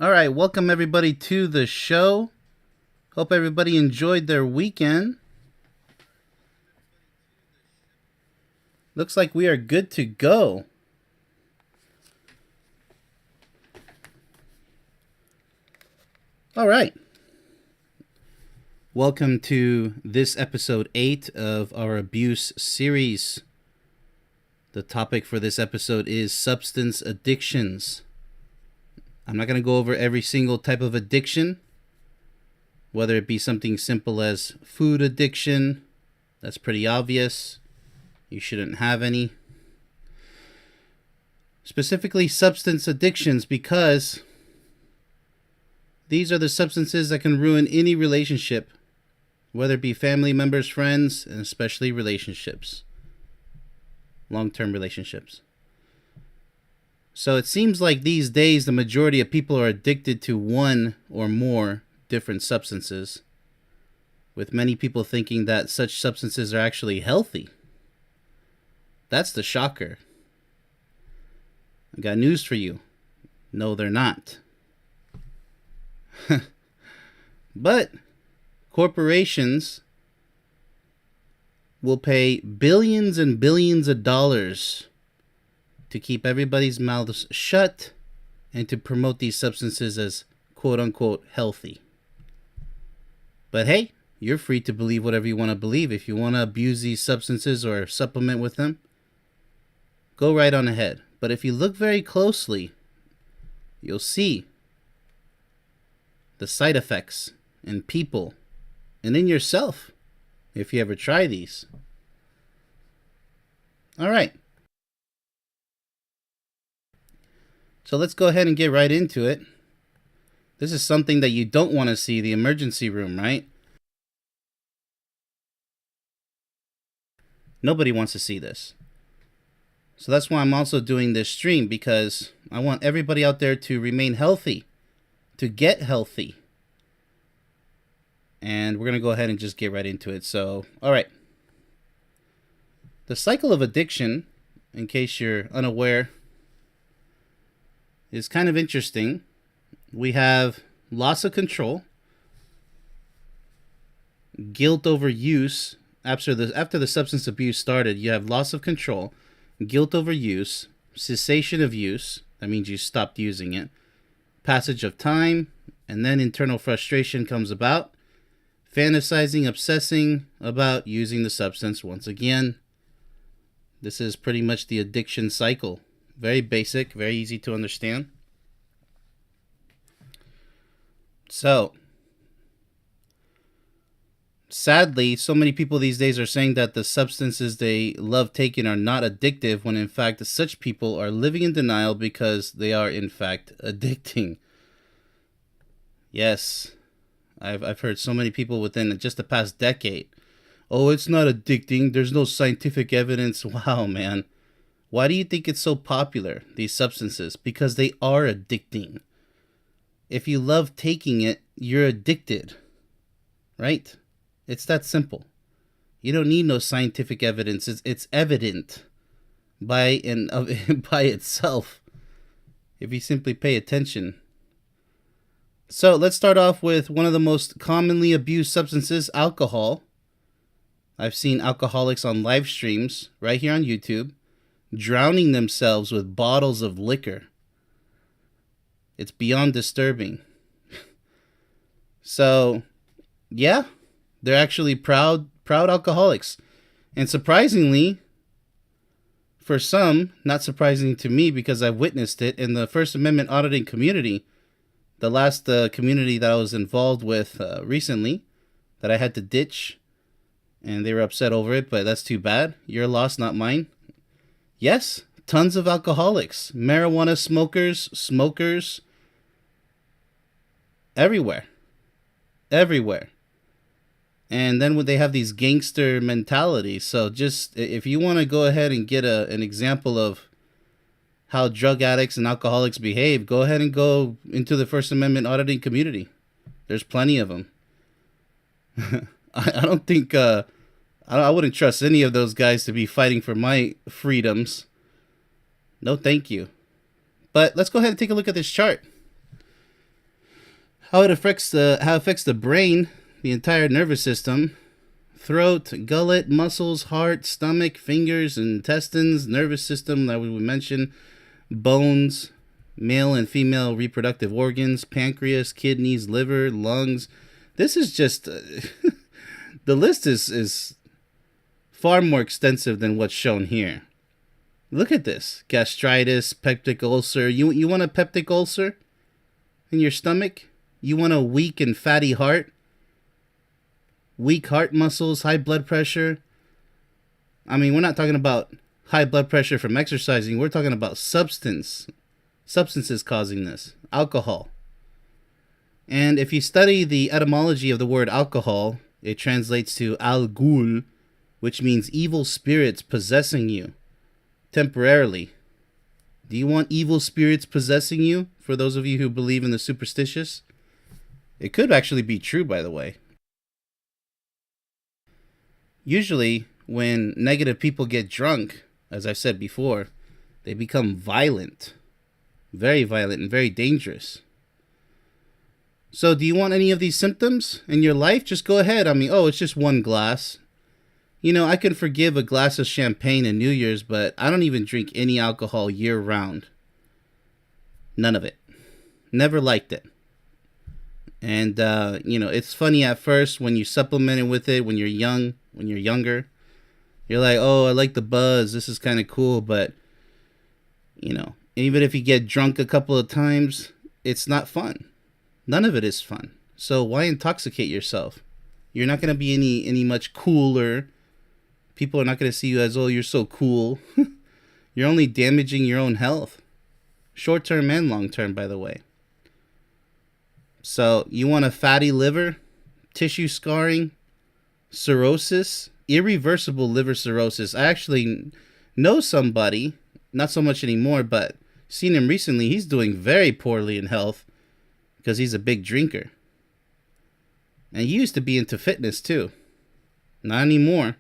All right, welcome everybody to the show. Hope everybody enjoyed their weekend. Looks like we are good to go. All right. Welcome to this episode 8 of our abuse series. The topic for this episode is substance addictions. I'm not going to go over every single type of addiction, whether it be something simple as food addiction. That's pretty obvious. You shouldn't have any. Specifically substance addictions, because these are the substances that can ruin any relationship, whether it be family members, friends, and especially relationships. Long-term relationships. So it seems like these days the majority of people are addicted to one or more different substances, with many people thinking that such substances are actually healthy. That's the shocker. I got news for you. No, they're not. But corporations will pay billions and billions of dollars to keep everybody's mouths shut and to promote these substances as quote-unquote healthy. But hey, you're free to believe whatever you want to believe. If you want to abuse these substances or supplement with them, go right on ahead. But if you look very closely, you'll see the side effects in people and in yourself if you ever try these. All right. So let's go ahead and get right into it. This is something that you don't want to see, the emergency room, right? Nobody wants to see this. So that's why I'm also doing this stream, because I want everybody out there to remain healthy, to get healthy. And we're going to go ahead and just get right into it. So, all right. The cycle of addiction, in case you're unaware, is kind of interesting. We have loss of control, guilt over use. After the substance abuse started, you have loss of control, guilt over use, cessation of use. That means you stopped using it. Passage of time, and then internal frustration comes about. Fantasizing, obsessing about using the substance once again. This is pretty much the addiction cycle. Very basic, very easy to understand. So, sadly, so many people these days are saying that the substances they love taking are not addictive, when in fact such people are living in denial because they are in fact addicting. Yes, I've heard so many people within just the past decade. Oh, it's not addicting. There's no scientific evidence. Wow, man. Why do you think it's so popular, these substances? Because they are addicting. If you love taking it, you're addicted. Right? It's that simple. You don't need no scientific evidence. It's evident by itself if you simply pay attention. So let's start off with one of the most commonly abused substances, alcohol. I've seen alcoholics on live streams right here on YouTube drowning themselves with bottles of liquor. It's beyond disturbing. So, yeah, they're actually proud alcoholics. And surprisingly, for some, not surprising to me because I've witnessed it in the First Amendment auditing community, the last community that I was involved with recently, that I had to ditch, and they were upset over it, but that's too bad. Your loss, not mine. Yes, tons of alcoholics, marijuana smokers, everywhere. And then when they have these gangster mentalities. So just, if you want to go ahead and get an example of how drug addicts and alcoholics behave, go ahead and go into the First Amendment auditing community. There's plenty of them. I don't think, I wouldn't trust any of those guys to be fighting for my freedoms. No, thank you. But let's go ahead and take a look at this chart. How it affects the brain, the entire nervous system, throat, gullet, muscles, heart, stomach, fingers, intestines, nervous system that we mentioned, bones, male and female reproductive organs, pancreas, kidneys, liver, lungs. This is just the list is far more extensive than what's shown here. Look at this: gastritis, peptic ulcer. You want a peptic ulcer in your stomach? You want a weak and fatty heart? Weak heart muscles, high blood pressure. I mean, we're not talking about high blood pressure from exercising. We're talking about substances causing this. Alcohol. And if you study the etymology of the word alcohol, it translates to al-ghul, which means evil spirits possessing you temporarily. Do you want evil spirits possessing you? For those of you who believe in the superstitious, it could actually be true, by the way. Usually, when negative people get drunk, as I've said before, they become violent, very violent, and very dangerous. So, do you want any of these symptoms in your life? Just go ahead. I mean, it's just one glass. You know, I can forgive a glass of champagne in New Year's, but I don't even drink any alcohol year round. None of it. Never liked it. And, it's funny at first when you supplement it with it when you're young, when you're younger. You're like, oh, I like the buzz. This is kind of cool. But, even if you get drunk a couple of times, it's not fun. None of it is fun. So why intoxicate yourself? You're not going to be any much cooler. People are not going to see you as, oh, you're so cool. You're only damaging your own health. Short term and long term, by the way. So you want a fatty liver, tissue scarring, cirrhosis, irreversible liver cirrhosis. I actually know somebody, not so much anymore, but seen him recently. He's doing very poorly in health because he's a big drinker. And he used to be into fitness too. Not anymore.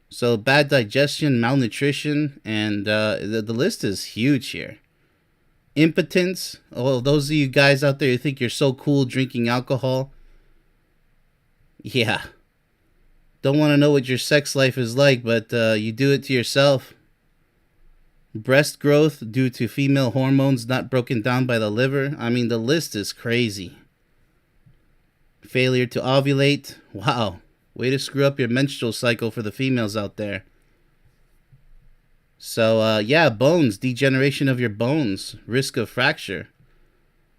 So bad digestion, malnutrition, and the list is huge here. Impotence. Oh, those of you guys out there who think you're so cool drinking alcohol. Yeah. Don't want to know what your sex life is like, but you do it to yourself. Breast growth due to female hormones not broken down by the liver. I mean, the list is crazy. Failure to ovulate. Wow. Way to screw up your menstrual cycle for the females out there. So, bones. Degeneration of your bones. Risk of fracture.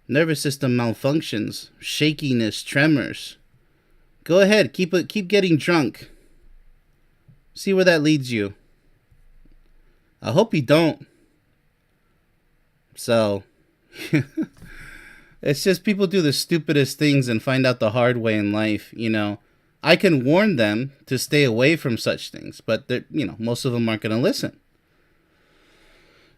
Nervous system malfunctions. Shakiness. Tremors. Go ahead. Keep getting drunk. See where that leads you. I hope you don't. So, it's just people do the stupidest things and find out the hard way in life, I can warn them to stay away from such things, but most of them aren't going to listen.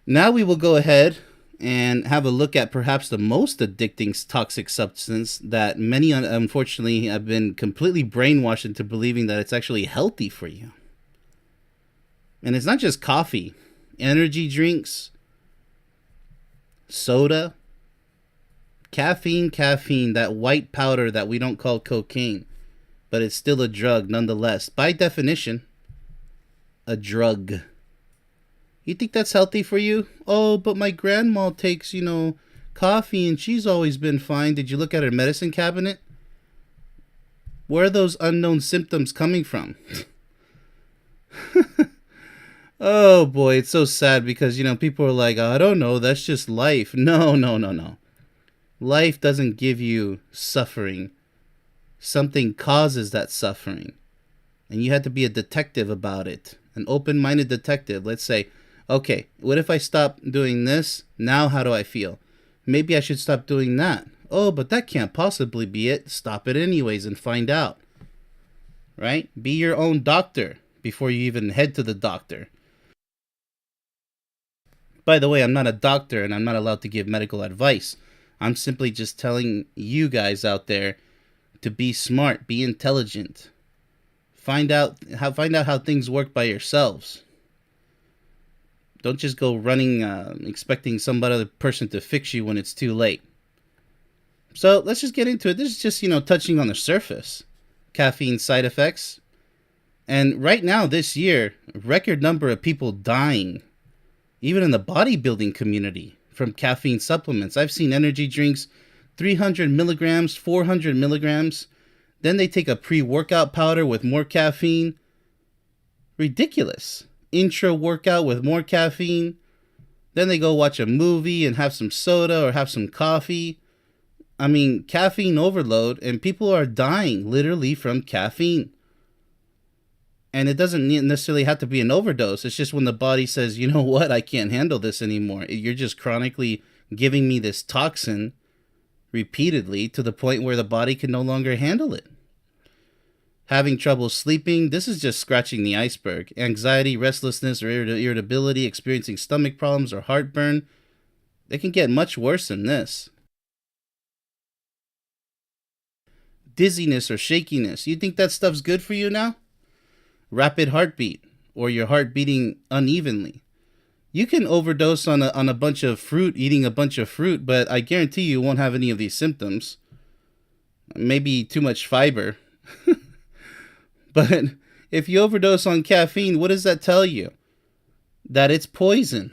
Now we will go ahead and have a look at perhaps the most addicting toxic substance that many, unfortunately, have been completely brainwashed into believing that it's actually healthy for you. And it's not just coffee. Energy drinks, soda, caffeine, that white powder that we don't call cocaine, but it's still a drug nonetheless. By definition, a drug. You think that's healthy for you? Oh, but my grandma takes, coffee and she's always been fine. Did you look at her medicine cabinet? Where are those unknown symptoms coming from? Oh boy, it's so sad because, people are like, I don't know, that's just life. No. Life doesn't give you suffering. Something causes that suffering. And you have to be a detective about it. An open-minded detective. Let's say, okay, what if I stop doing this? Now how do I feel? Maybe I should stop doing that. Oh, but that can't possibly be it. Stop it anyways and find out. Right? Be your own doctor before you even head to the doctor. By the way, I'm not a doctor and I'm not allowed to give medical advice. I'm simply just telling you guys out there to be smart, be intelligent. Find out how things work by yourselves. Don't just go running expecting some other person to fix you when it's too late. So let's just get into it. This is just, touching on the surface. Caffeine side effects. And right now, this year, record number of people dying, even in the bodybuilding community, from caffeine supplements. I've seen energy drinks, 300 milligrams, 400 milligrams. Then they take a pre-workout powder with more caffeine. Ridiculous. Intra workout with more caffeine. Then they go watch a movie and have some soda or have some coffee. I mean, caffeine overload, and people are dying literally from caffeine. And it doesn't necessarily have to be an overdose. It's just when the body says, you know what, I can't handle this anymore. You're just chronically giving me this toxin repeatedly to the point where the body can no longer handle it. Having trouble sleeping, this is just scratching the iceberg. Anxiety, restlessness, or irritability, experiencing stomach problems or heartburn, they can get much worse than this. Dizziness or shakiness, you think that stuff's good for you now? Rapid heartbeat, or your heart beating unevenly. You can overdose on a bunch of fruit, eating a bunch of fruit, but I guarantee you won't have any of these symptoms. Maybe too much fiber. But if you overdose on caffeine, what does that tell you? That it's poison.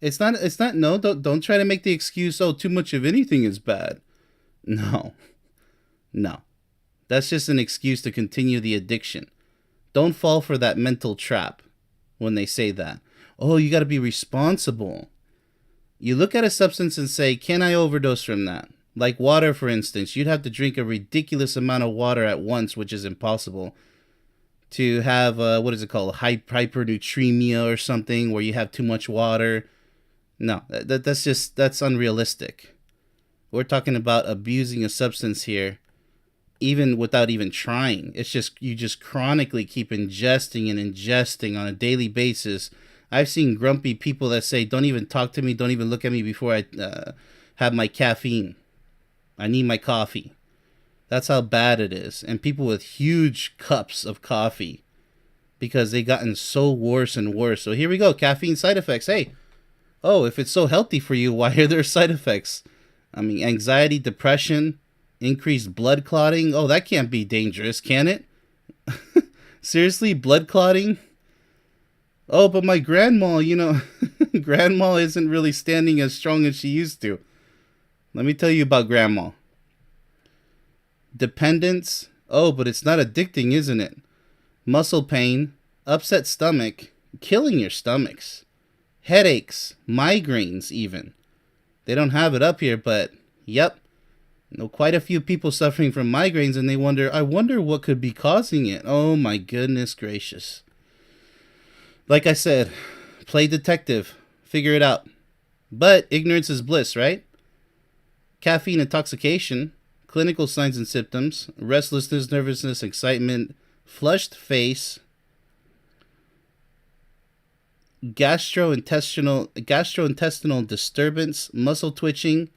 It's not, no, don't try to make the excuse, oh, too much of anything is bad. No. That's just an excuse to continue the addiction. Don't fall for that mental trap when they say that. Oh, you got to be responsible. You look at a substance and say, can I overdose from that? Like water, for instance. You'd have to drink a ridiculous amount of water at once, which is impossible. To have, what is it called? Hypernatremia or something, where you have too much water. No, that's unrealistic. We're talking about abusing a substance here, even without even trying. It's just, you just chronically keep ingesting and ingesting on a daily basis. I've seen grumpy people that say, don't even talk to me, don't even look at me before I have my caffeine. I need my coffee. That's how bad it is. And people with huge cups of coffee because they gotten so worse and worse. So here we go, caffeine side effects. Hey, oh, if it's so healthy for you, why are there side effects? I mean, anxiety, depression, increased blood clotting. Oh, that can't be dangerous, can it? Seriously, blood clotting? Oh, but my grandma, grandma isn't really standing as strong as she used to. Let me tell you about grandma. Dependence. Oh, but it's not addicting, isn't it? Muscle pain, upset stomach, killing your stomachs, headaches, migraines even. They don't have it up here, but yep. Know quite a few people suffering from migraines, and I wonder what could be causing it. Oh my goodness gracious. Like I said, play detective. Figure it out. But ignorance is bliss, right? Caffeine intoxication, clinical signs and symptoms, restlessness, nervousness, excitement, flushed face, gastrointestinal disturbance, muscle twitching.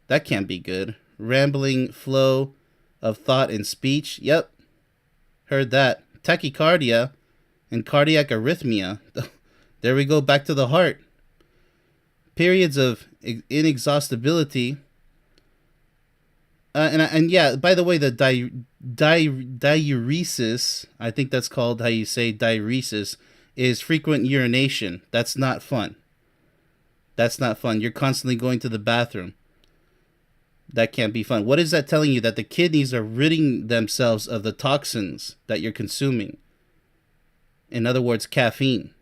That can't be good. Rambling flow of thought and speech. Yep. Heard that. Tachycardia and cardiac arrhythmia. There we go, back to the heart. Periods of inexhaustibility. And yeah, by the way, the diuresis, I think that's called how you say diuresis, is frequent urination. That's not fun. You're constantly going to the bathroom. That can't be fun. What is that telling you? That the kidneys are ridding themselves of the toxins that you're consuming. In other words, caffeine.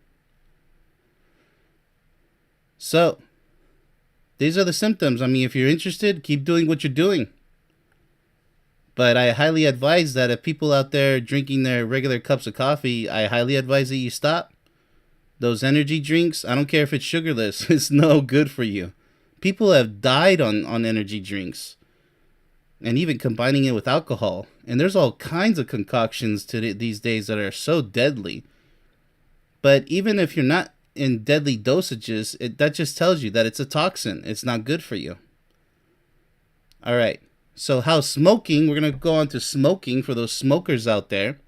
So, these are the symptoms. I mean, if you're interested, keep doing what you're doing. But I highly advise that if people out there drinking their regular cups of coffee, I highly advise that you stop. Those energy drinks, I don't care if it's sugarless, it's no good for you. People have died on energy drinks. And even combining it with alcohol. And there's all kinds of concoctions these days that are so deadly. But even if you're not in deadly dosages, that just tells you that it's a toxin. It's not good for you. All right. So how smoking, we're going to go on to smoking for those smokers out there.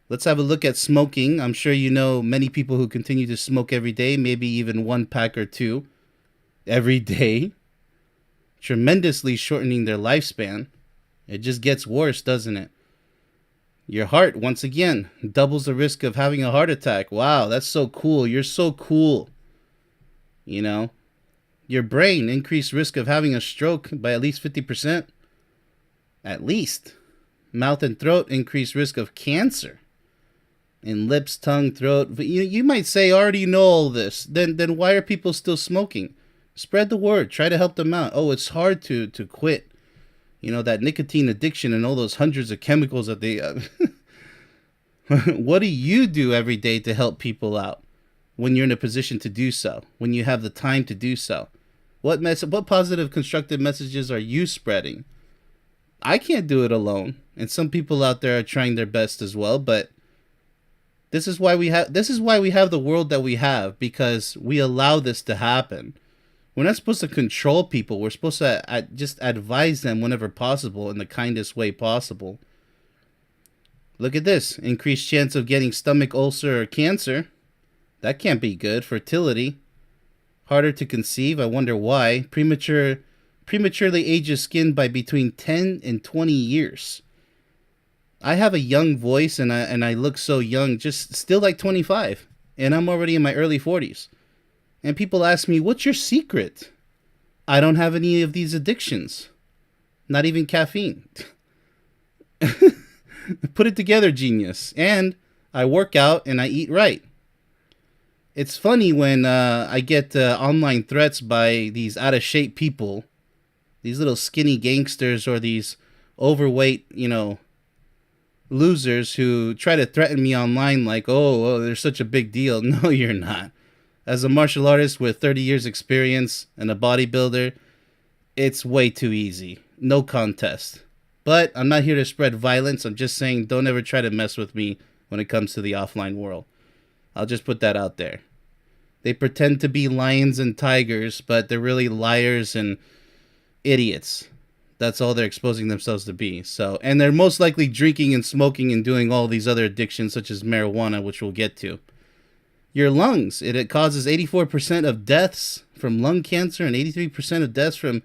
Let's have a look at smoking. I'm sure you know many people who continue to smoke every day, maybe even one pack or two every day. tremendously shortening their lifespan. It just gets worse, doesn't it? Your heart, once again, doubles the risk of having a heart attack. Wow, that's so cool. You're so cool. You know, your brain, increased risk of having a stroke by at least 50%. At least. Mouth and throat, increased risk of cancer. In lips, tongue, throat. But you might say, I already know all this. Then why are people still smoking? Spread the word. Try to help them out. Oh, it's hard to quit. You know, that nicotine addiction and all those hundreds of chemicals that they... What do you do every day to help people out when you're in a position to do so? When you have the time to do so? What positive, constructive messages are you spreading? I can't do it alone. And some people out there are trying their best as well, but this is why we have the world that we have, because we allow this to happen. We're not supposed to control people. We're supposed to just advise them whenever possible in the kindest way possible. Look at this. Increased chance of getting stomach ulcer or cancer. That can't be good. Fertility. Harder to conceive. I wonder why. Prematurely ages skin by between 10 and 20 years. I have a young voice and I look so young, just still like 25. And I'm already in my early 40s. And people ask me, what's your secret? I don't have any of these addictions. Not even caffeine. Put it together, genius. And I work out and I eat right. It's funny when I get online threats by these out-of-shape people, these little skinny gangsters or these overweight, losers who try to threaten me online like, oh, they're such a big deal. No, you're not. As a martial artist with 30 years experience and a bodybuilder, it's way too easy. No contest. But I'm not here to spread violence. I'm just saying don't ever try to mess with me when it comes to the offline world. I'll just put that out there. They pretend to be lions and tigers, but they're really liars and idiots. That's all they're exposing themselves to be. And they're most likely drinking and smoking and doing all these other addictions such as marijuana, which we'll get to. Your lungs, it causes 84% of deaths from lung cancer and 83% of deaths from,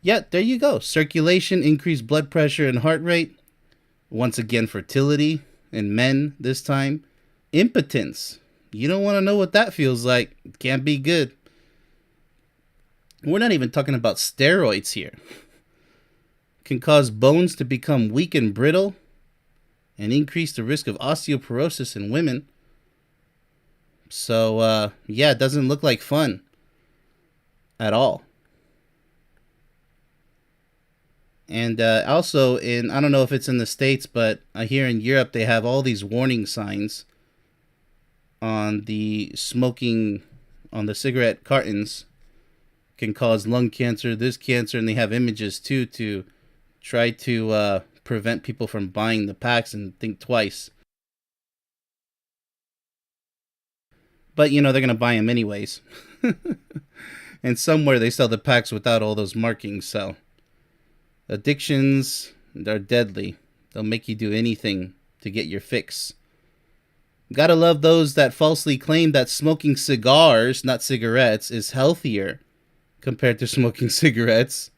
there you go. Circulation, increased blood pressure and heart rate. Once again, fertility in men this time. Impotence. You don't want to know what that feels like. It can't be good. We're not even talking about steroids here. Can cause bones to become weak and brittle and increase the risk of osteoporosis in women. So, it doesn't look like fun at all. And also, I don't know if it's in the States, but I hear in Europe they have all these warning signs on the smoking, on the cigarette cartons. Can cause lung cancer, this cancer, and they have images too to try to prevent people from buying the packs and think twice. But, they're going to buy them anyways. And somewhere they sell the packs without all those markings. So, addictions, they're deadly. They'll make you do anything to get your fix. Gotta love those that falsely claim that smoking cigars, not cigarettes, is healthier compared to smoking cigarettes.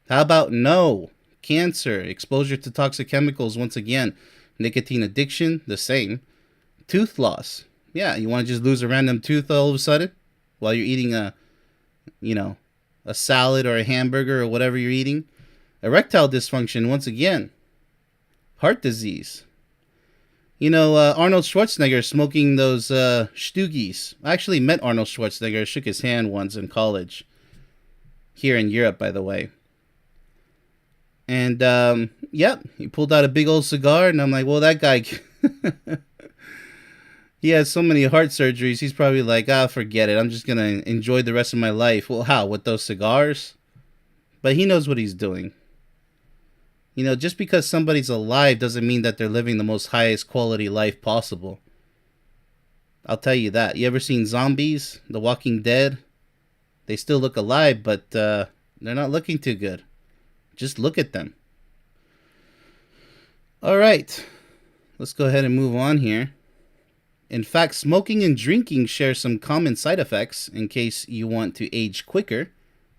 How about no? Cancer, exposure to toxic chemicals, once again. Nicotine addiction, the same. Tooth loss. Yeah, you want to just lose a random tooth all of a sudden while you're eating a salad or a hamburger or whatever you're eating. Erectile dysfunction, once again. Heart disease. Arnold Schwarzenegger smoking those stoogies. I actually met Arnold Schwarzenegger, shook his hand once in college. Here in Europe, by the way. And, he pulled out a big old cigar, and I'm like, well, that guy... He has so many heart surgeries, he's probably like, forget it. I'm just going to enjoy the rest of my life. Well, how? With those cigars? But he knows what he's doing. Just because somebody's alive doesn't mean that they're living the most highest quality life possible. I'll tell you that. You ever seen zombies? The Walking Dead? They still look alive, but they're not looking too good. Just look at them. All right. Let's go ahead and move on here. In fact, smoking and drinking share some common side effects in case you want to age quicker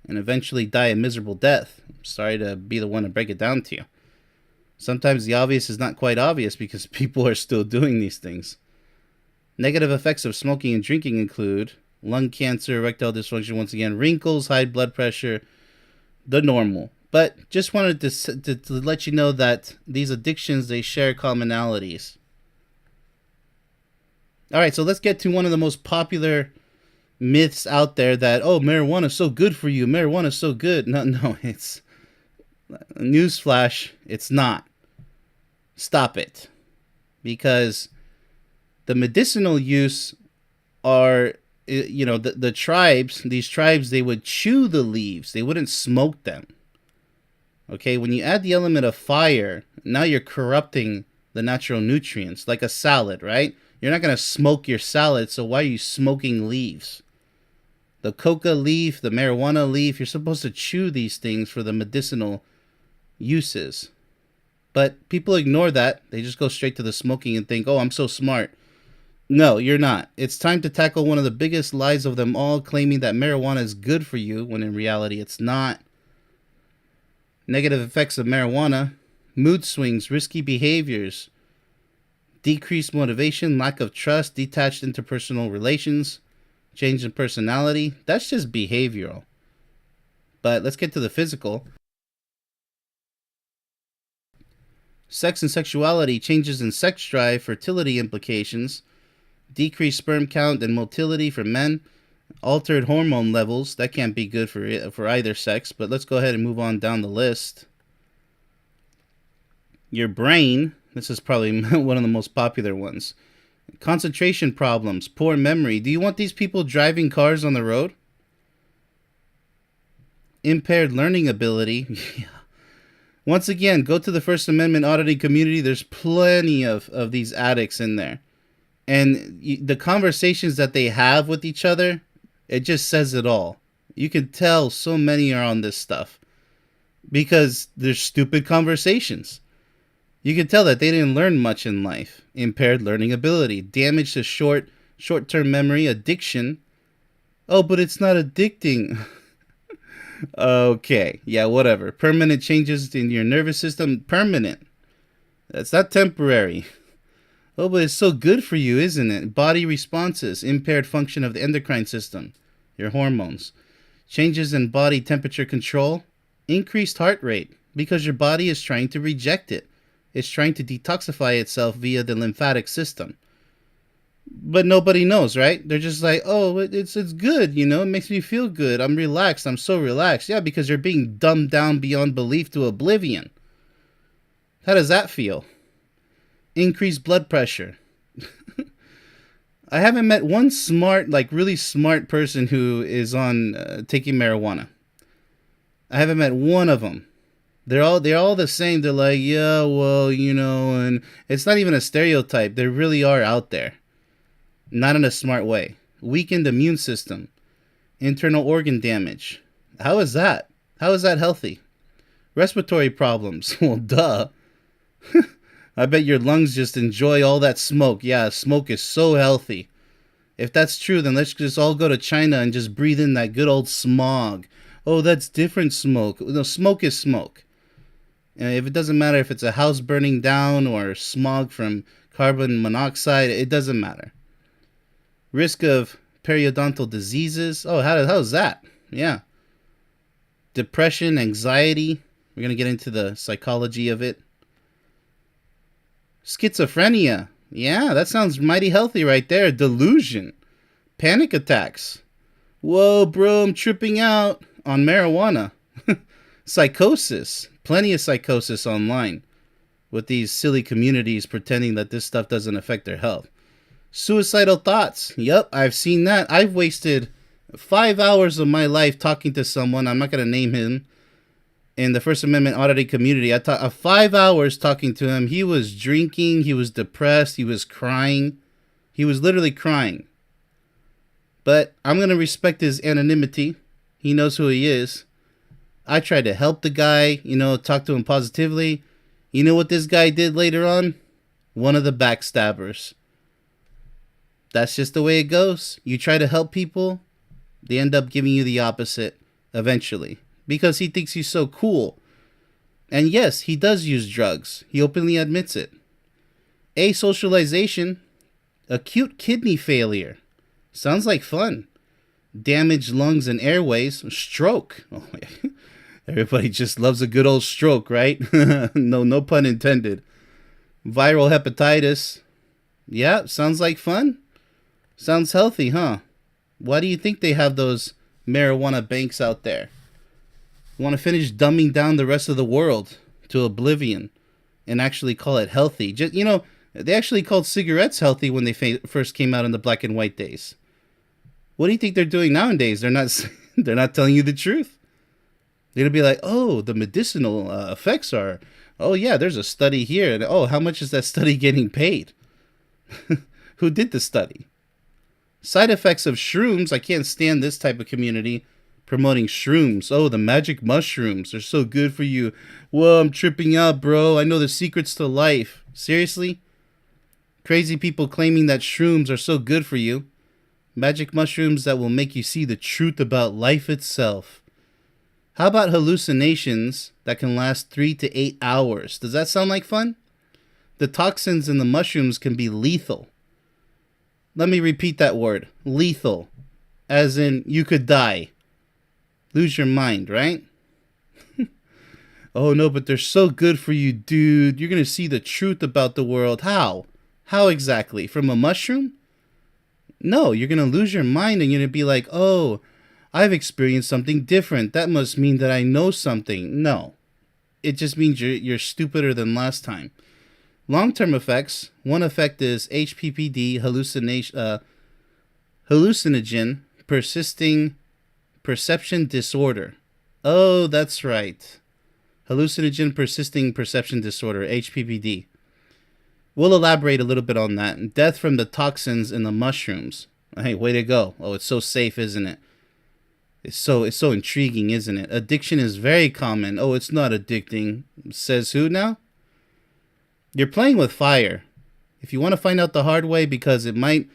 and eventually die a miserable death. I'm sorry to be the one to break it down to you. Sometimes the obvious is not quite obvious because people are still doing these things. Negative effects of smoking and drinking include lung cancer, erectile dysfunction, once again, wrinkles, high blood pressure, the normal. But just wanted to let you know that these addictions, they share commonalities. All right, so let's get to one of the most popular myths out there that, oh, marijuana is so good for you. Marijuana is so good. No, it's newsflash. It's not. Stop it. Because the medicinal use are, the tribes, these tribes, they would chew the leaves. They wouldn't smoke them. Okay, when you add the element of fire, now you're corrupting the natural nutrients, like a salad, right? You're not going to smoke your salad, so why are you smoking leaves? The coca leaf, the marijuana leaf, you're supposed to chew these things for the medicinal uses. But people ignore that. They just go straight to the smoking and think, oh, I'm so smart. No, you're not. It's time to tackle one of the biggest lies of them all, claiming that marijuana is good for you, when in reality it's not. Negative effects of marijuana: mood swings, risky behaviors, decreased motivation, lack of trust, detached interpersonal relations, change in personality. That's just behavioral. But let's get to the physical. Sex and sexuality: changes in sex drive, fertility implications, decreased sperm count and motility for men, altered hormone levels. That can't be good for either sex, but let's go ahead and move on down the list. Your brain, this is probably one of the most popular ones. Concentration problems, poor memory. Do you want these people driving cars on the road? Impaired learning ability. Once again, go to the First Amendment auditing community. There's plenty of these addicts in there. And the conversations that they have with each other, it just says it all. You can tell so many are on this stuff because they're stupid conversations. You can tell that they didn't learn much in life. Impaired learning ability, damage to short-term memory, addiction. Oh, but it's not addicting. Okay, yeah, whatever. Permanent changes in your nervous system, permanent. That's not temporary. Oh, but it's so good for you, isn't it? Body responses, impaired function of the endocrine system, your hormones. Changes in body temperature control, increased heart rate, because your body is trying to reject it. It's trying to detoxify itself via the lymphatic system. But nobody knows, right? They're just like, oh, it's good, it makes me feel good. I'm relaxed. I'm so relaxed. Yeah, because you're being dumbed down beyond belief to oblivion. How does that feel? Increased blood pressure. I haven't met one smart, really smart person who is on taking marijuana. I haven't met one of them. They're all the same. They're like, yeah, well, and it's not even a stereotype. They really are out there. Not in a smart way. Weakened immune system. Internal organ damage. How is that? How is that healthy? Respiratory problems. Well, duh. I bet your lungs just enjoy all that smoke. Yeah, smoke is so healthy. If that's true, then let's just all go to China and just breathe in that good old smog. Oh, that's different smoke. No, smoke is smoke. And if it doesn't matter if it's a house burning down or smog from carbon monoxide, it doesn't matter. Risk of periodontal diseases. Oh, how's that? Yeah. Depression, anxiety. We're going to get into the psychology of it. Schizophrenia. Yeah, that sounds mighty healthy right there. Delusion. Panic attacks. Whoa, bro, I'm tripping out on marijuana. Psychosis. Plenty of psychosis online with these silly communities pretending that this stuff doesn't affect their health. Suicidal thoughts. Yep, I've seen that. I've wasted 5 hours of my life talking to someone. I'm not going to name him. In the First Amendment auditing community, I taught 5 hours talking to him. He was drinking. He was depressed. He was crying. He was literally crying. But I'm going to respect his anonymity. He knows who he is. I tried to help the guy, talk to him positively. You know what this guy did later on? One of the backstabbers. That's just the way it goes. You try to help people, they end up giving you the opposite. eventually because he thinks he's so cool. And yes, he does use drugs. He openly admits it. Asocialization, acute kidney failure. Sounds like fun. Damaged lungs and airways, stroke. Oh, everybody just loves a good old stroke, right? No pun intended. Viral hepatitis. Yeah, sounds like fun. Sounds healthy, huh? Why do you think they have those marijuana banks out there? Want to finish dumbing down the rest of the world to oblivion and actually call it healthy. Just, they actually called cigarettes healthy when they first came out in the black and white days. What do you think they're doing nowadays? They're not telling you the truth. They'll be like, oh, the medicinal effects are, oh yeah, there's a study here. And oh, how much is that study getting paid? Who did the study? Side effects of shrooms. I can't stand this type of community promoting shrooms. Oh, the magic mushrooms. They're so good for you. Whoa, I'm tripping out, bro. I know the secrets to life. Seriously? Crazy people claiming that shrooms are so good for you. Magic mushrooms that will make you see the truth about life itself. How about hallucinations that can last 3 to 8 hours? Does that sound like fun? The toxins in the mushrooms can be lethal. Let me repeat that word. Lethal. As in, you could die. Lose your mind, right? Oh no, but they're so good for you, dude. You're going to see the truth about the world. How? How exactly? From a mushroom? No, you're going to lose your mind and you're going to be like, oh, I've experienced something different. That must mean that I know something. No. It just means you're stupider than last time. Long-term effects. One effect is HPPD, hallucinogen, persisting perception disorder. Oh, that's right. Hallucinogen persisting perception disorder, HPPD. We'll elaborate a little bit on that. Death from the toxins in the mushrooms. Hey, way to go. Oh, it's so safe, isn't it? It's so intriguing, isn't it? Addiction is very common. Oh, it's not addicting. Says who now? You're playing with fire. If you want to find out the hard way, because it might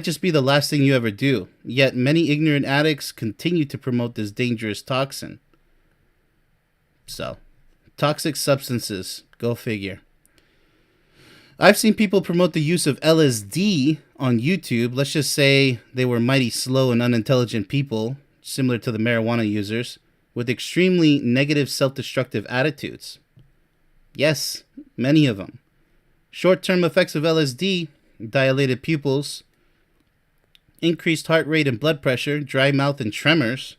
just be the last thing you ever do. Yet many ignorant addicts continue to promote this dangerous toxin. So, toxic substances. Go figure. I've seen people promote the use of LSD on YouTube. Let's just say they were mighty slow and unintelligent people, similar to the marijuana users, with extremely negative self-destructive attitudes. Yes, many of them. Short-term effects of LSD, dilated pupils, increased heart rate and blood pressure, dry mouth and tremors.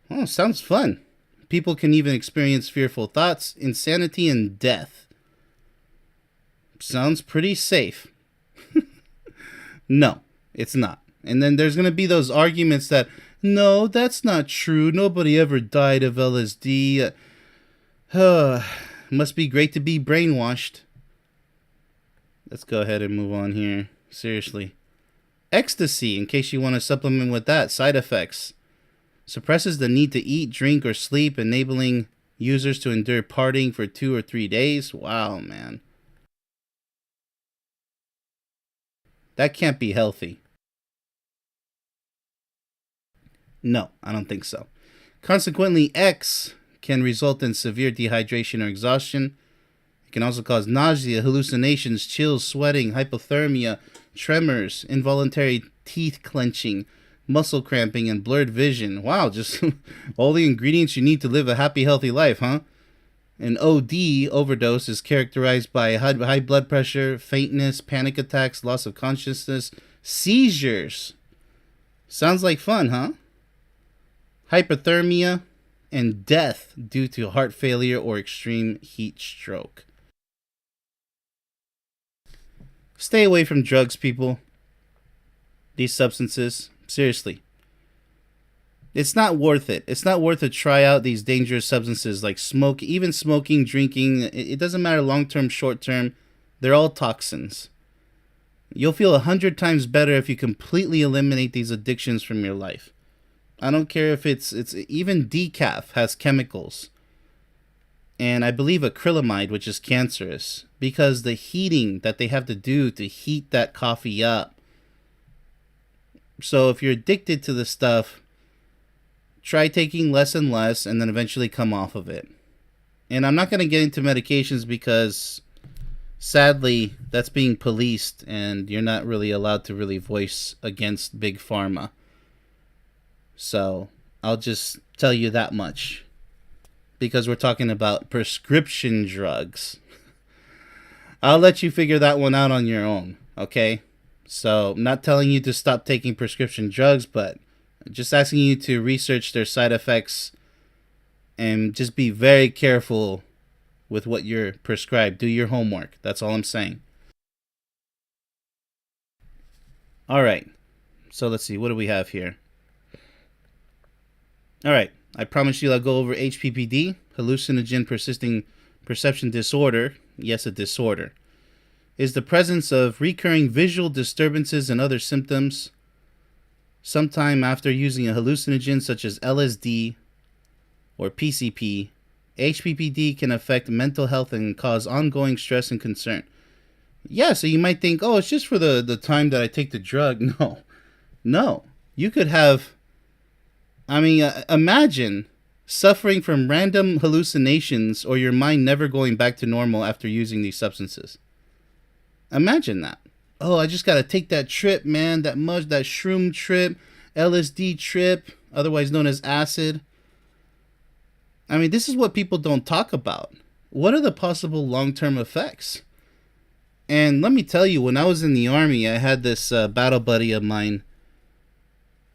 Oh, sounds fun. People can even experience fearful thoughts, insanity, and death. Sounds pretty safe. No, it's not. And then there's going to be those arguments that, no, that's not true. Nobody ever died of LSD. Must be great to be brainwashed. Let's go ahead and move on here. Seriously. Ecstasy, in case you want to supplement with that. Side effects. Suppresses the need to eat, drink, or sleep, enabling users to endure partying for 2 or 3 days. Wow, man. That can't be healthy. No, I don't think so. Consequently, X can result in severe dehydration or exhaustion. It can also cause nausea, hallucinations, chills, sweating, hypothermia, tremors, involuntary teeth clenching, muscle cramping, and blurred vision. Wow, just all the ingredients you need to live a happy, healthy life, huh? An OD, overdose, is characterized by high blood pressure, faintness, panic attacks, loss of consciousness, seizures. Sounds like fun, huh? Hypothermia, and death due to heart failure or extreme heat stroke. Stay away from drugs, people. These substances, seriously. It's not worth it. It's not worth to try out these dangerous substances like smoke, even smoking, drinking. It doesn't matter long-term, short-term. They're all toxins. You'll feel 100 times better if you completely eliminate these addictions from your life. I don't care if it's even decaf has chemicals. And I believe acrylamide, which is cancerous, because the heating that they have to do to heat that coffee up. So if you're addicted to the stuff, try taking less and less, and then eventually come off of it. And I'm not going to get into medications because sadly that's being policed and you're not really allowed to really voice against big pharma. So I'll just tell you that much, because we're talking about prescription drugs. I'll let you figure that one out on your own, okay? So I'm not telling you to stop taking prescription drugs, but just asking you to research their side effects and just be very careful with what you're prescribed. Do your homework. That's all I'm saying. All right. So let's see. What do we have here? All right. I promised you I'll go over HPPD, hallucinogen persisting perception disorder. Yes, a disorder. Is the presence of recurring visual disturbances and other symptoms sometime after using a hallucinogen such as LSD or PCP. HPPD can affect mental health and cause ongoing stress and concern. Yeah, so you might think, oh, it's just for the time that I take the drug. No. You could have, imagine suffering from random hallucinations or your mind never going back to normal after using these substances. Imagine that. Oh, I just got to take that trip, man, that shroom trip, LSD trip, otherwise known as acid. This is what people don't talk about. What are the possible long-term effects? And let me tell you, when I was in the Army, I had this battle buddy of mine,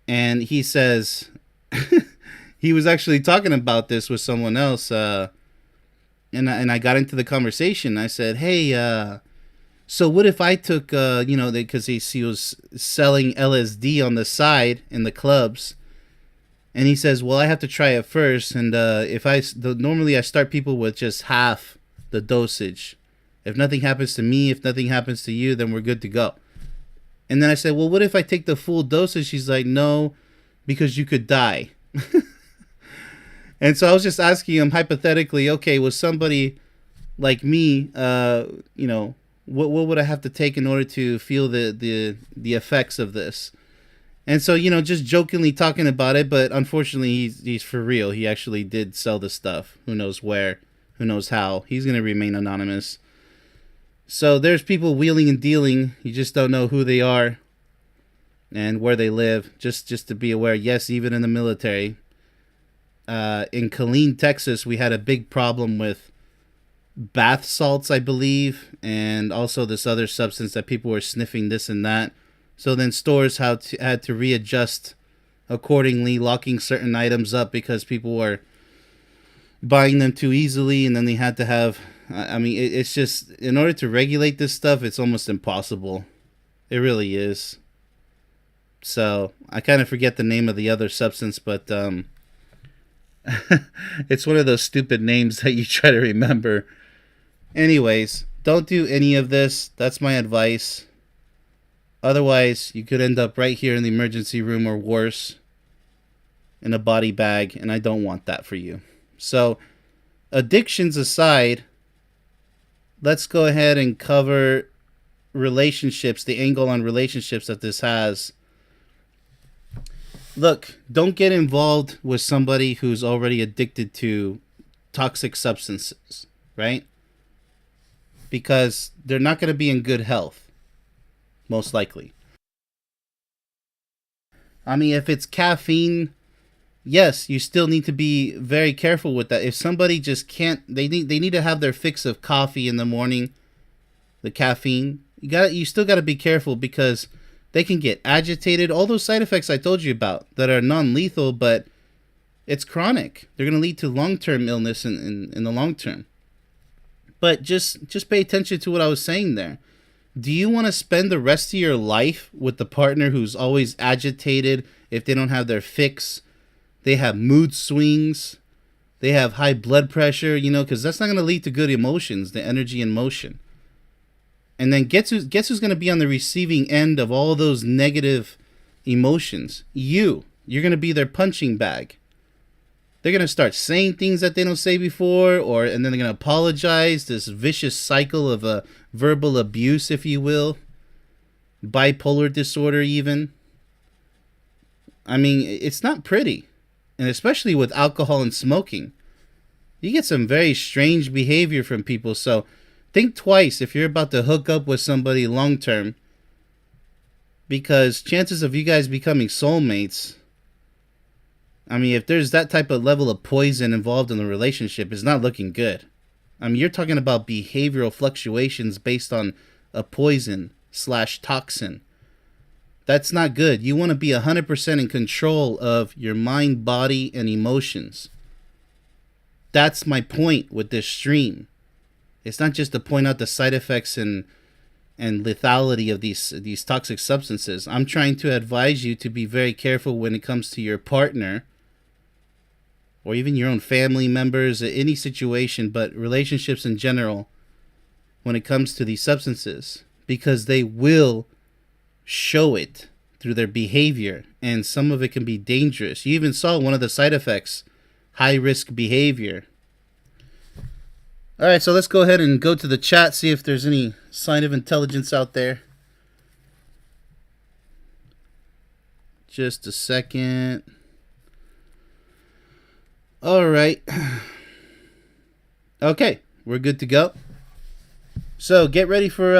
and he says, he was actually talking about this with someone else, and I got into the conversation. I said, hey, so what if I took, because he was selling LSD on the side in the clubs, and he says, well, I have to try it first, and normally I start people with just half the dosage. If nothing happens to me, if nothing happens to you, then we're good to go. And then I said, well, what if I take the full dosage? She's like, no, because you could die. And so I was just asking him hypothetically, okay, was somebody like me, what would I have to take in order to feel the effects of this? And so, just jokingly talking about it, but unfortunately he's for real. He actually did sell the stuff. Who knows where, who knows how. He's going to remain anonymous. So there's people wheeling and dealing. You just don't know who they are and where they live. Just to be aware. Yes, even in the military. In Killeen, Texas, we had a big problem with bath salts, I believe, and also this other substance that people were sniffing this and that. So then stores had to readjust accordingly, locking certain items up because people were buying them too easily, and then they had to have, it's just, in order to regulate this stuff, it's almost impossible. It really is. So I kind of forget the name of the other substance, but it's one of those stupid names that you try to remember. Anyways, don't do any of this. That's my advice. Otherwise, you could end up right here in the emergency room or worse, in a body bag, and I don't want that for you. So, addictions aside, let's go ahead and cover relationships, the angle on relationships that this has. Look, don't get involved with somebody who's already addicted to toxic substances, right? Because they're not going to be in good health. Most likely. If it's caffeine, yes, you still need to be very careful with that. If somebody just can't, they need to have their fix of coffee in the morning, the caffeine. You still got to be careful because they can get agitated. All those side effects I told you about that are non-lethal, but it's chronic. They're going to lead to long-term illness in the long term. But just pay attention to what I was saying there. Do you want to spend the rest of your life with the partner who's always agitated if they don't have their fix? They have mood swings. They have high blood pressure, because that's not going to lead to good emotions, the energy in motion. And then guess who's going to be on the receiving end of all those negative emotions? You're going to be their punching bag. They're going to start saying things that they don't say before, and then they're going to apologize. This vicious cycle of verbal abuse, if you will. Bipolar disorder, even. It's not pretty. and especially with alcohol and smoking. You get some very strange behavior from people, so think twice if you're about to hook up with somebody long term, because chances of you guys becoming soulmates, I mean, if there's that type of level of poison involved in the relationship, it's not looking good. I mean, you're talking about behavioral fluctuations based on a poison / toxin. That's not good. You want to be 100% in control of your mind, body, and emotions. That's my point with this stream. It's not just to point out the side effects and lethality of these toxic substances. I'm trying to advise you to be very careful when it comes to your partner or even your own family members, any situation, but relationships in general when it comes to these substances, because they will show it through their behavior, and some of it can be dangerous. You even saw one of the side effects, high risk behavior. All right, so let's go ahead and go to the chat, see if there's any sign of intelligence out there. Just a second. All right. Okay, we're good to go. So get ready for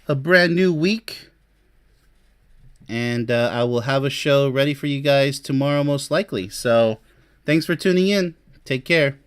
a brand new week. And I will have a show ready for you guys tomorrow, most likely. So thanks for tuning in. Take care.